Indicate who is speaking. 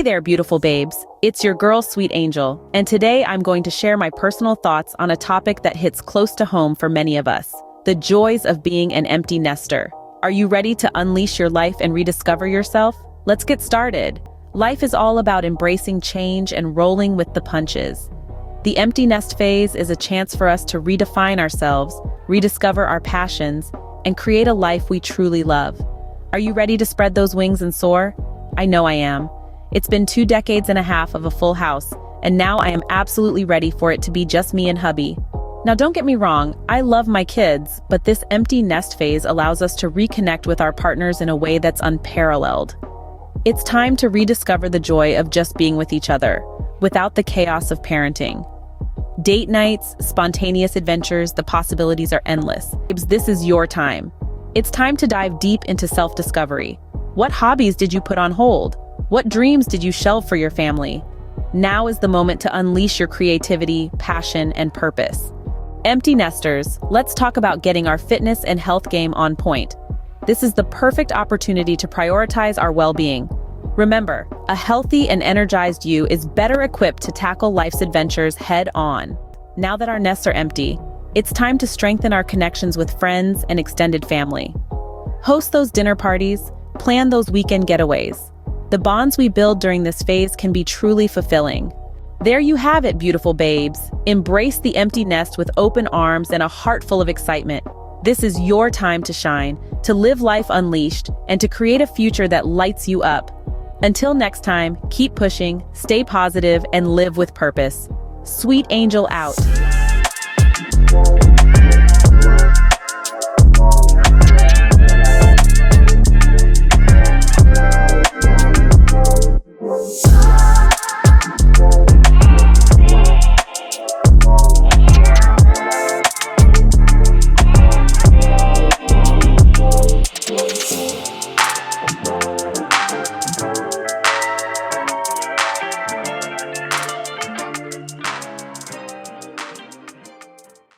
Speaker 1: there, beautiful babes. It's your girl, Sweet Angel, and today I'm going to share my personal thoughts on a topic that hits close to home for many of us: the joys of being an empty nester. Are you ready to unleash your life and rediscover yourself? Let's get started. Life is all about embracing change and rolling with the punches. The empty nest phase is a chance for us to redefine ourselves, rediscover our passions, and create a life we truly love. Are you ready to spread those wings and soar? I know I am. It's been 2 decades and a half of a full house, and now I am absolutely ready for it to be just me and hubby. Now don't get me wrong, I love my kids, but this empty nest phase allows us to reconnect with our partners in a way that's unparalleled. It's time to rediscover the joy of just being with each other, without the chaos of parenting. Date nights, spontaneous adventures, the possibilities are endless. This is your time. It's time to dive deep into self-discovery. What hobbies did you put on hold? What dreams did you shelve for your family? Now is the moment to unleash your creativity, passion, and purpose. Empty nesters, let's talk about getting our fitness and health game on point. This is the perfect opportunity to prioritize our well-being. Remember, a healthy and energized you is better equipped to tackle life's adventures head-on. Now that our nests are empty, it's time to strengthen our connections with friends and extended family. Host those dinner parties, plan those weekend getaways. The bonds we build during this phase can be truly fulfilling. There you have it, beautiful babes. Embrace the empty nest with open arms and a heart full of excitement. This is your time to shine, to live life unleashed, and to create a future that lights you up. Until next time, keep pushing, stay positive, and live with purpose. Sweet Angel out.